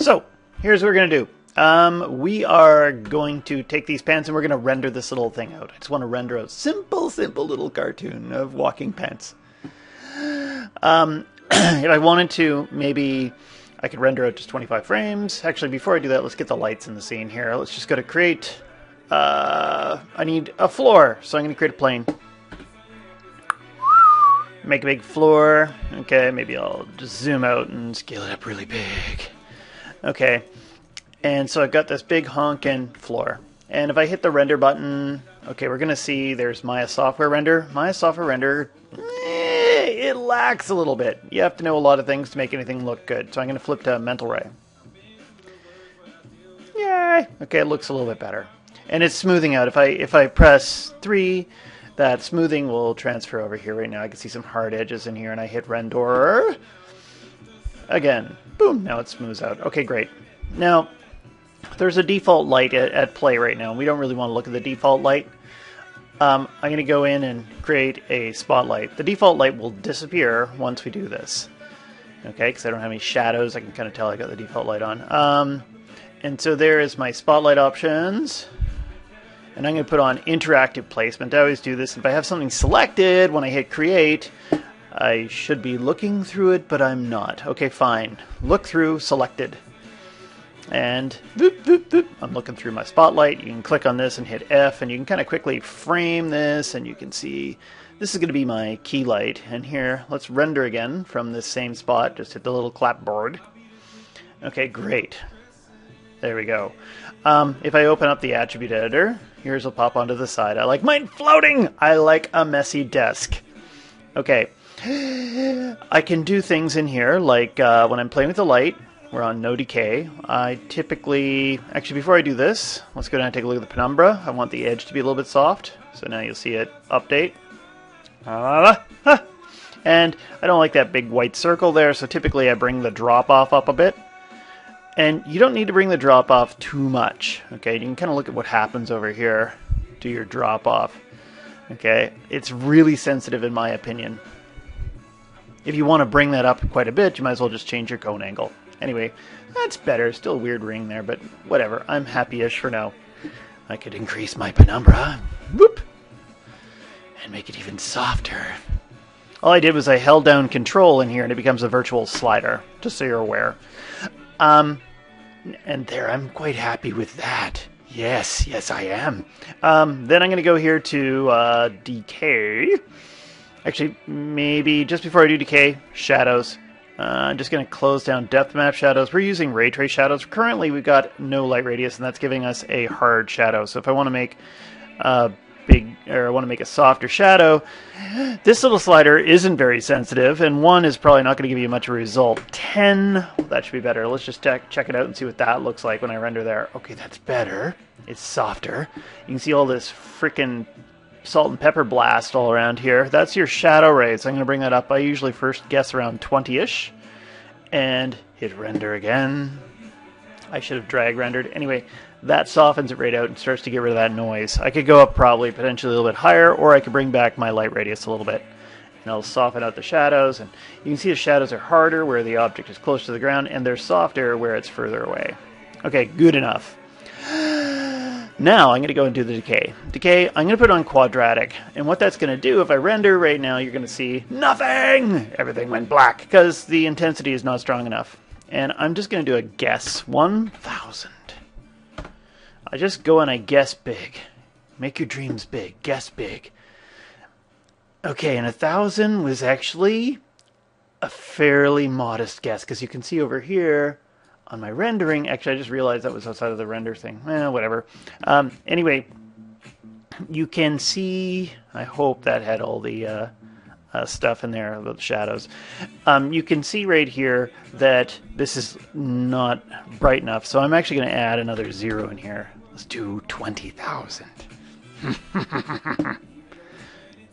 So here's what we're going to do. We are going to take these pants and we're going to render this little thing out. I just want to render a simple little cartoon of walking pants. If I wanted to, maybe I could render out just 25 frames. Actually, before I do that, let's get the lights in the scene here. Let's just go to create. I need a floor, so I'm going to create a plane. Make a big floor. Okay, maybe I'll just zoom out and scale it up really big. Okay, and so I've got this big honkin' floor. And if I hit the render button, okay, we're going to see there's Maya Software Render. Maya Software Render, it lacks a little bit. You have to know a lot of things to make anything look good. So I'm going to flip to Mental Ray. Yay! Okay, it looks a little bit better. And it's smoothing out. If I press 3, that smoothing will transfer over here. Right now I can see some hard edges in here, and I hit render. Again, boom, now it smooths out. Okay, great. Now, there's a default light at play right now. We don't really want to look at the default light. I'm going to go in and create a spotlight. The default light will disappear once we do this. Okay, because I don't have any shadows. I can kind of tell I got the default light on. And so there is my spotlight options. And I'm going to put on interactive placement. I always do this. If I have something selected, when I hit create, I should be looking through it, but I'm not. Okay, fine. Look through, selected. And boop, boop, boop. I'm looking through my spotlight. You can click on this and hit F, and you can kind of quickly frame this, and you can see this is going to be my key light. And here, let's render again from this same spot. Just hit the little clapboard. Okay, great. There we go. If I open up the attribute editor, yours will pop onto the side. I like mine floating! I like a messy desk. Okay. I can do things in here, like when I'm playing with the light, we're on no decay. I typically, actually before I do this, let's go down and take a look at the penumbra. I want the edge to be a little bit soft, so now you'll see it update. And I don't like that big white circle there, so typically I bring the drop off up a bit. And you don't need to bring the drop off too much. Okay, you can kind of look at what happens over here. Do your drop off. Okay, it's really sensitive in my opinion. If you want to bring that up quite a bit, you might as well just change your cone angle. Anyway, that's better. Still a weird ring there, but whatever. I'm happy-ish for now. I could increase my penumbra. Whoop! And make it even softer. All I did was I held down control in here and it becomes a virtual slider, just so you're aware. And there, I'm quite happy with that. Yes, I am. Then I'm going to go here to decay. Actually, maybe just before I do decay, shadows. I'm just going to close down depth map shadows. We're using ray trace shadows. Currently, we've got no light radius, and that's giving us a hard shadow. So if I want to make I want to make a softer shadow, this little slider isn't very sensitive, and 1 is probably not going to give you much of a result. 10, that should be better. Let's just check it out and see what that looks like when I render there. Okay, that's better. It's softer. You can see all this freaking salt and pepper blast all around here. That's your shadow rays. I'm going to bring that up. I usually first guess around 20-ish, and hit render again. I should have drag rendered. Anyway, that softens it right out and starts to get rid of that noise. I could go up probably potentially a little bit higher, or I could bring back my light radius a little bit. And I'll soften out the shadows, and you can see the shadows are harder where the object is close to the ground, and they're softer where it's further away. Okay, good enough. Now I'm going to go and do the decay. Decay, I'm going to put it on quadratic. And what that's going to do, if I render right now, you're going to see nothing! Everything went black, because the intensity is not strong enough. And I'm just going to do a guess. 1,000. I just go and I guess big. Make your dreams big. Guess big. Okay, and 1,000 was actually a fairly modest guess, because you can see over here on my rendering, actually I just realized that was outside of the render thing. Whatever. Anyway, you can see, I hope that had all the stuff in there, the shadows. You can see right here that this is not bright enough, so I'm actually going to add another 0 in here. Let's do 20,000.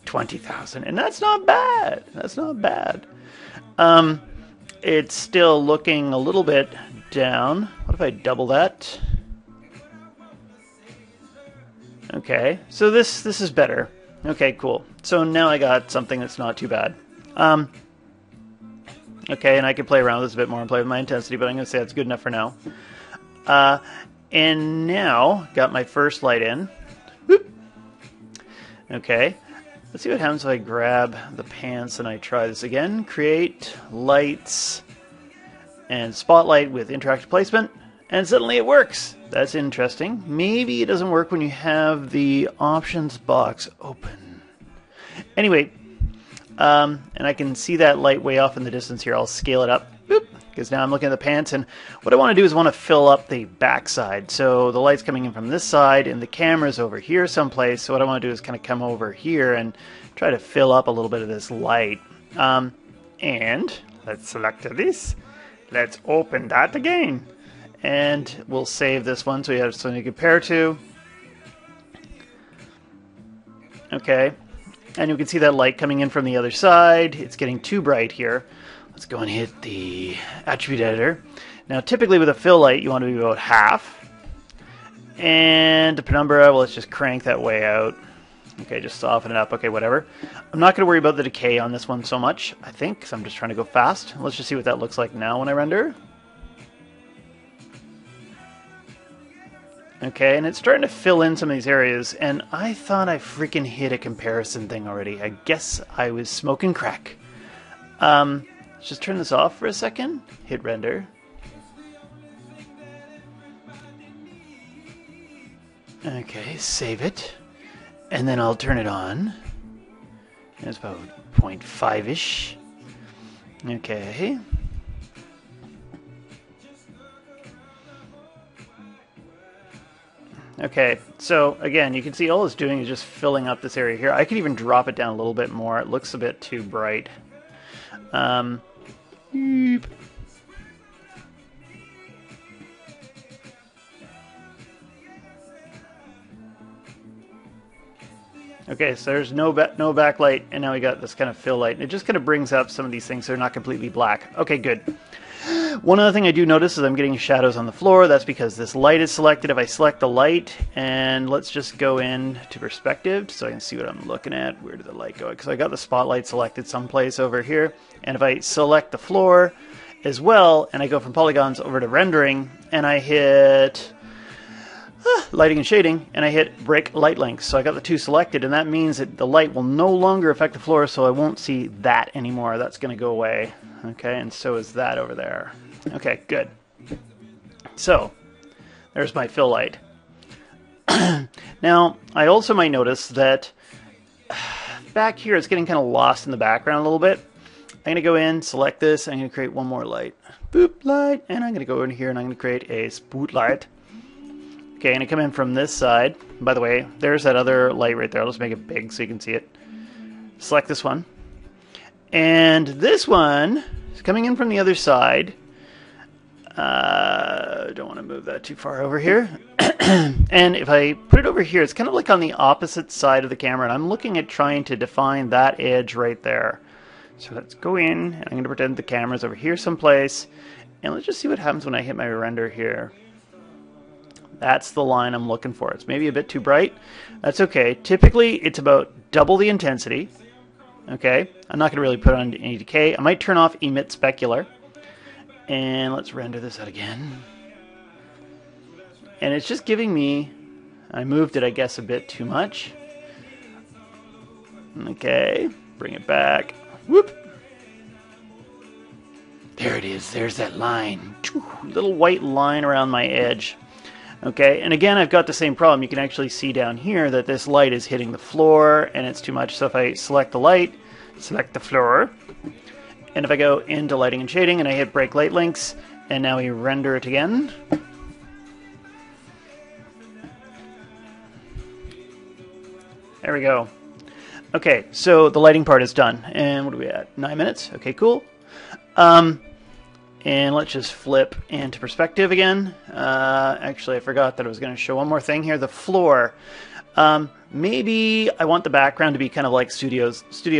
20,000, and that's not bad. That's not bad. It's still looking a little bit down. What if I double that? Okay, so this is better. Okay, cool. So now I got something that's not too bad. Okay, and I can play around with this a bit more and play with my intensity, but I'm going to say that's good enough for now. And now, got my first light in. Whoop. Okay, let's see what happens if I grab the pants and I try this again. Create lights and spotlight with interactive placement, and suddenly it works. That's interesting. Maybe it doesn't work when you have the options box open. Anyway, and I can see that light way off in the distance here. I'll scale it up, because now I'm looking at the pants, and what I want to do is I want to fill up the backside. So the light's coming in from this side, and the camera's over here someplace. So what I want to do is kind of come over here and try to fill up a little bit of this light. And let's select this. Let's open that again. And we'll save this one so we have something to compare to. Okay. And you can see that light coming in from the other side. It's getting too bright here. Let's go and hit the attribute editor. Now, typically with a fill light, you want to be about half. And the penumbra, well, let's just crank that way out. Okay, just soften it up. Okay, whatever. I'm not going to worry about the decay on this one so much, I think, because I'm just trying to go fast. Let's just see what that looks like now when I render. Okay, and it's starting to fill in some of these areas, and I thought I freaking hit a comparison thing already. I guess I was smoking crack. Let's just turn this off for a second. Hit render. Okay, save it. And then I'll turn it on. It's about 0.5-ish. Okay. Okay, so again, you can see all it's doing is just filling up this area here. I could even drop it down a little bit more. It looks a bit too bright. Okay, so there's no backlight, and now we got this kind of fill light. And it just kind of brings up some of these things so they're not completely black. Okay, good. One other thing I do notice is I'm getting shadows on the floor. That's because this light is selected. If I select the light, and let's just go in to perspective so I can see what I'm looking at. Where did the light go? Because I got the spotlight selected someplace over here. And if I select the floor as well, and I go from polygons over to rendering, and I hit lighting and shading, and I hit break light length. So I got the two selected, and that means that the light will no longer affect the floor, so I won't see that anymore. That's going to go away. Okay, and so is that over there. Okay, good. So, there's my fill light. Now, I also might notice that back here it's getting kind of lost in the background a little bit. I'm going to go in, select this, I'm going to create one more light. Boop, light, and I'm going to go in here and I'm going to create a spotlight. Okay, and I come in from this side. By the way, there's that other light right there. I'll just make it big so you can see it. Select this one. And this one is coming in from the other side. Don't want to move that too far over here. And if I put it over here, it's kind of like on the opposite side of the camera. And I'm looking at trying to define that edge right there. So let's go in. I'm going to pretend the camera's over here someplace. And let's just see what happens when I hit my render here. That's the line I'm looking for. It's maybe a bit too bright. That's okay. Typically, it's about double the intensity. Okay, I'm not going to really put on any decay. I might turn off emit specular. And let's render this out again. And it's just giving me, I moved it, I guess, a bit too much. Okay, bring it back. Whoop. There it is. There's that line. Little white line around my edge. Okay, and again, I've got the same problem. You can actually see down here that this light is hitting the floor, and it's too much. So if I select the light, select the floor, and if I go into lighting and shading, and I hit break light links, and now we render it again. There we go. Okay, so the lighting part is done. And what are we at? 9 minutes? Okay, cool. And let's just flip into perspective again. Actually, I forgot that I was going to show one more thing here. The floor. Maybe I want the background to be kind of like studio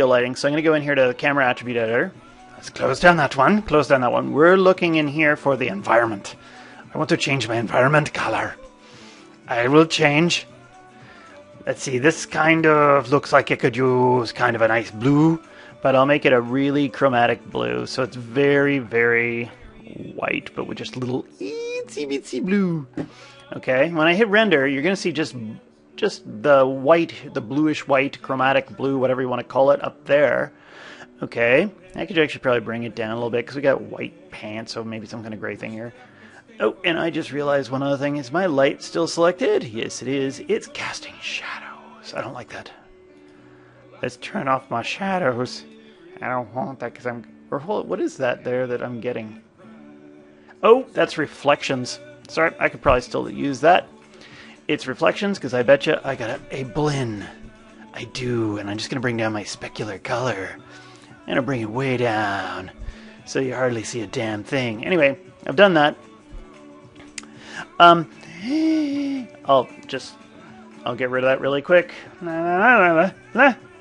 lighting. So I'm going to go in here to the camera attribute editor. Let's close down that one. Close down that one. We're looking in here for the environment. I want to change my environment color. I will change. Let's see. This kind of looks like it could use kind of a nice blue. but I'll make it a really chromatic blue, so it's very, very white, but with just a little itsy bitsy blue. Okay, when I hit render, you're going to see just the white, the bluish white, chromatic blue, whatever you want to call it, up there. Okay, I could actually probably bring it down a little bit because we got white pants, so maybe some kind of gray thing here. Oh, and I just realized one other thing. Is my light still selected? Yes, it is. It's casting shadows. I don't like that. Let's turn off my shadows. I don't want that because I'm... Or what is that there that I'm getting? Oh, that's reflections. Sorry, I could probably still use that. It's reflections because I betcha I got a blend. I do, and I'm just going to bring down my specular color. And I'll bring it way down so you hardly see a damn thing. Anyway, I've done that. I'll get rid of that really quick.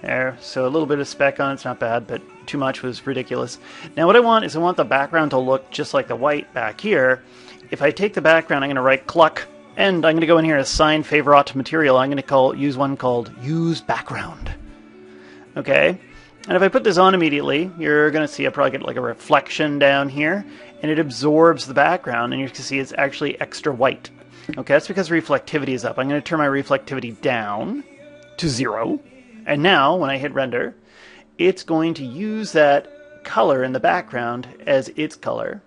There, so a little bit of speck on it's not bad, but too much was ridiculous. Now what I want is I want the background to look just like the white back here. If I take the background, I'm going to right cluck, and I'm going to go in here and assign favorite material. I'm going to use one called Use Background. Okay, and if I put this on immediately, you're going to see I probably get like a reflection down here, and it absorbs the background, and you can see it's actually extra white. Okay, that's because reflectivity is up. I'm going to turn my reflectivity down to 0. And now, when I hit render, it's going to use that color in the background as its color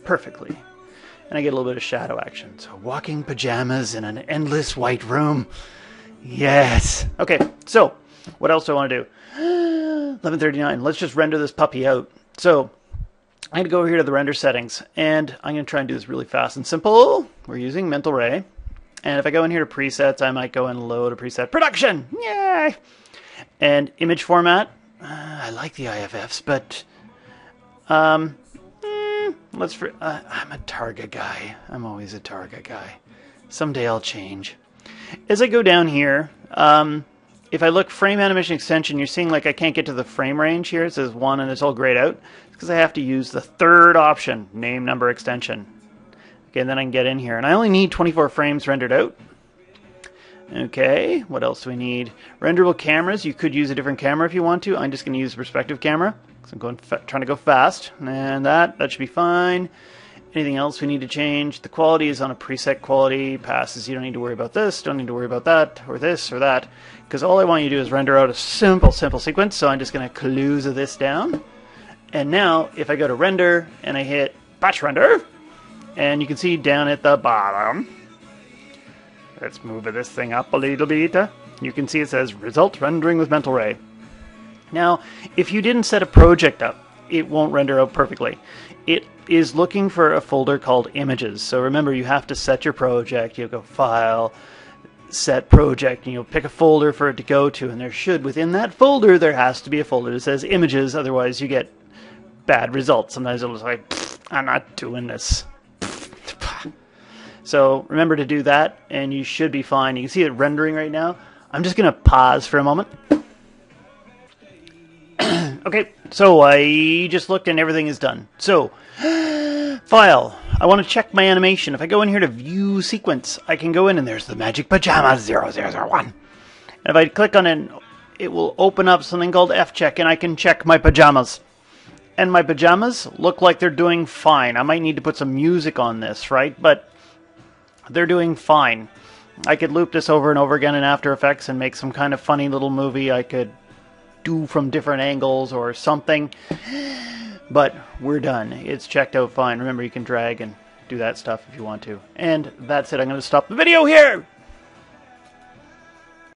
perfectly. And I get a little bit of shadow action. So, walking pajamas in an endless white room. Yes! Okay, so, what else do I want to do? 11:39. Let's just render this puppy out. So, I'm going to go over here to the render settings, and I'm going to try and do this really fast and simple. We're using Mental Ray. And if I go in here to presets, I might go and load a preset. Production! Yay! And image format. I like the IFFs, but I'm a Targa guy. I'm always a Targa guy. Someday I'll change. As I go down here, if I look frame animation extension, you're seeing like I can't get to the frame range here. It says 1 and it's all grayed out. It's because I have to use the third option, name number extension. Okay, and then I can get in here. And I only need 24 frames rendered out. Okay, what else do we need? Renderable cameras. You could use a different camera if you want to. I'm just going to use a perspective camera. So I'm trying to go fast. And that should be fine. Anything else we need to change? The quality is on a preset quality. Passes. You don't need to worry about this. Don't need to worry about that. Or this or that. Because all I want you to do is render out a simple sequence. So I'm just going to close this down. And now, if I go to render and I hit batch render, and you can see down at the bottom, let's move this thing up a little bit. You can see it says result rendering with Mental Ray. Now, if you didn't set a project up, it won't render out perfectly. It is looking for a folder called images. So remember, you have to set your project. You'll go file, set project, and you'll pick a folder for it to go to. And there should, within that folder, there has to be a folder that says images. Otherwise, you get bad results. Sometimes it'll just like, I'm not doing this. So remember to do that, and you should be fine. You can see it rendering right now. I'm just going to pause for a moment. Okay, so I just looked and everything is done. So, file. I want to check my animation. If I go in here to view sequence, I can go in and there's the magic Pajamas0001. And if I click on it, it will open up something called F-check, and I can check my pajamas. And my pajamas look like they're doing fine. I might need to put some music on this, right? But they're doing fine. I could loop this over and over again in After Effects and make some kind of funny little movie I could do from different angles or something. But we're done. It's checked out fine. Remember, you can drag and do that stuff if you want to. And that's it. I'm going to stop the video here.